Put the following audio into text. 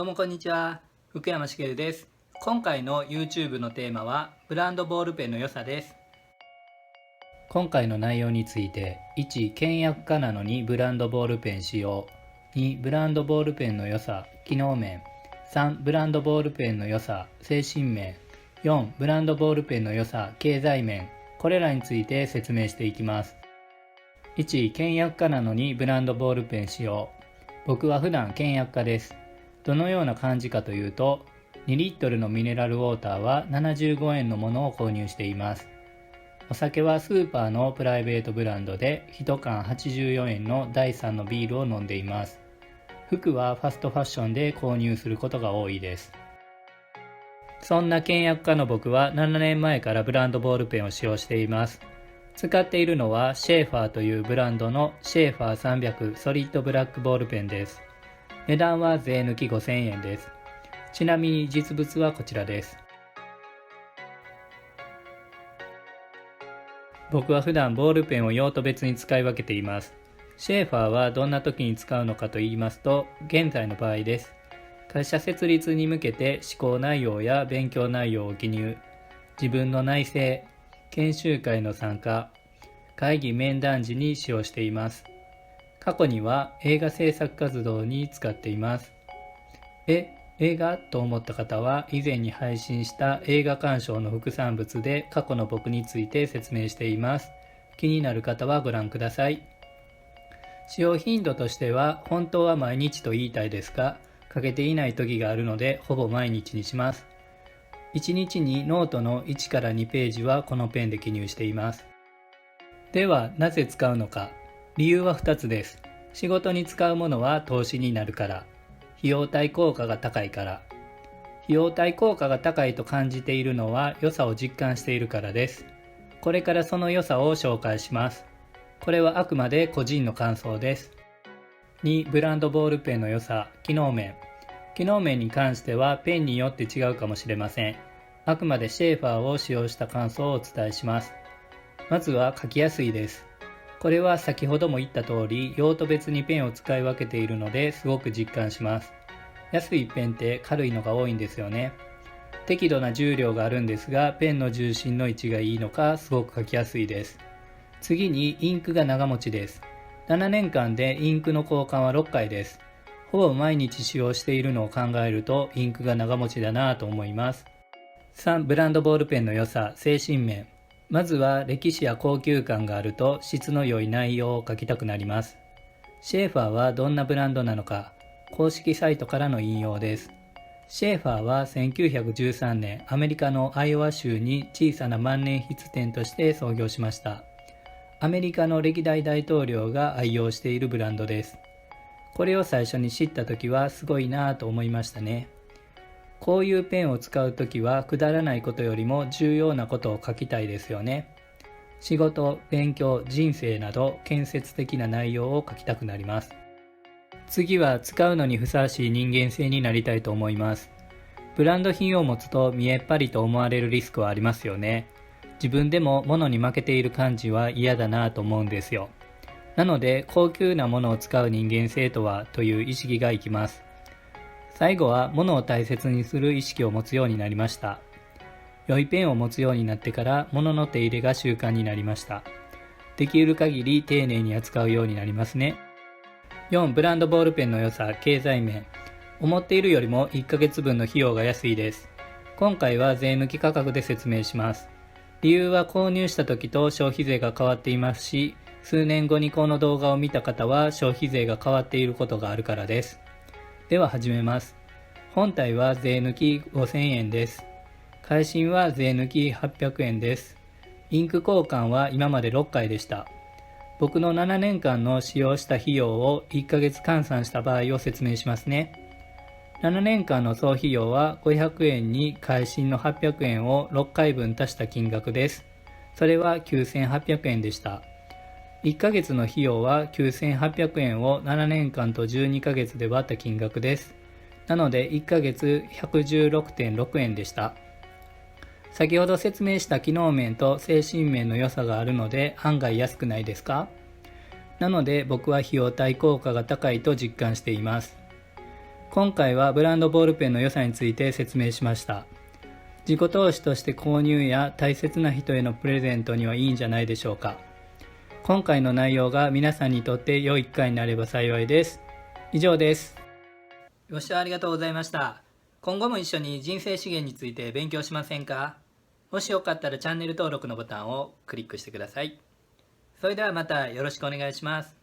どうもこんにちは、福山茂です。今回の YouTube のテーマはブランドボールペンの良さです。今回の内容について、1、倹約家なのにブランドボールペン使用。2、ブランドボールペンの良さ、機能面。3、ブランドボールペンの良さ、精神面。4、ブランドボールペンの良さ、経済面。これらについて説明していきます。1、倹約家なのにブランドボールペン使用。僕は普段倹約家です。どのような感じかというと、2リットルのミネラルウォーターは75円のものを購入しています。お酒はスーパーのプライベートブランドで1缶84円の第3のビールを飲んでいます。服はファストファッションで購入することが多いです。そんな倹約家の僕は7年前からブランドボールペンを使用しています。使っているのはシェーファーというブランドのシェーファー300ソリッドブラックボールペンです。値段は税抜き5000円です。ちなみに実物はこちらです。僕は普段ボールペンを用途別に使い分けています。シェーファーはどんな時に使うのかと言いますと、現在の場合です。会社設立に向けて思考内容や勉強内容を記入、自分の内省、研修会の参加、会議面談時に使用しています。過去には映画制作活動に使っています。映画と思った方は以前に配信した映画鑑賞の副産物で過去の僕について説明しています。気になる方はご覧ください。使用頻度としては本当は毎日と言いたいですが、かけていない時があるのでほぼ毎日にします。1日にノートの1から2ページはこのペンで記入しています。ではなぜ使うのか。理由は2つです。仕事に使うものは投資になるから。費用対効果が高いから。費用対効果が高いと感じているのは良さを実感しているからです。これからその良さを紹介します。これはあくまで個人の感想です。2、ブランドボールペンの良さ、機能面。機能面に関してはペンによって違うかもしれません。あくまでシェーファーを使用した感想をお伝えします。まずは書きやすいです。これは先ほども言った通り、用途別にペンを使い分けているのですごく実感します。安いペンって軽いのが多いんですよね。適度な重量があるんですが、ペンの重心の位置がいいのかすごく書きやすいです。次にインクが長持ちです。7年間でインクの交換は6回です。ほぼ毎日使用しているのを考えるとインクが長持ちだなと思います。3、ブランドボールペンの良さ、精神面。まずは歴史や高級感があると質の良い内容を書きたくなります。シェーファーはどんなブランドなのか、公式サイトからの引用です。シェーファーは1913年アメリカのアイオワ州に小さな万年筆店として創業しました。アメリカの歴代大統領が愛用しているブランドです。これを最初に知った時はすごいなぁと思いましたね。こういうペンを使うときはくだらないことよりも重要なことを書きたいですよね。仕事、勉強、人生など建設的な内容を書きたくなります。次は使うのにふさわしい人間性になりたいと思います。ブランド品を持つと見えっ張りと思われるリスクはありますよね。自分でも物に負けている感じは嫌だなと思うんですよ。なので高級なものを使う人間性とはという意識がいきます。最後は物を大切にする意識を持つようになりました。良いペンを持つようになってから物の手入れが習慣になりました。できる限り丁寧に扱うようになりますね。4、ブランドボールペンの良さ、経済面。思っているよりも1ヶ月分の費用が安いです。今回は税抜き価格で説明します。理由は購入した時と消費税が変わっていますし、数年後にこの動画を見た方は消費税が変わっていることがあるからです。では始めます。本体は税抜き5000円です。会心は税抜き800円です。インク交換は今まで6回でした。僕の7年間の使用した費用を1ヶ月換算した場合を説明しますね。7年間の総費用は500円に会心の800円を6回分足した金額です。それは9800円でした。1ヶ月の費用は9800円を7年間と12ヶ月で割った金額です。なので1ヶ月 116.6 円でした。先ほど説明した機能面と精神面の良さがあるので案外安くないですか？なので僕は費用対効果が高いと実感しています。今回はブランドボールペンの良さについて説明しました。自己投資として購入や大切な人へのプレゼントにはいいんじゃないでしょうか。今回の内容が皆さんにとって良い機会になれば幸いです。以上です。ご視聴ありがとうございました。今後も一緒に人生資源について勉強しませんか？もしよかったらチャンネル登録のボタンをクリックしてください。それではまたよろしくお願いします。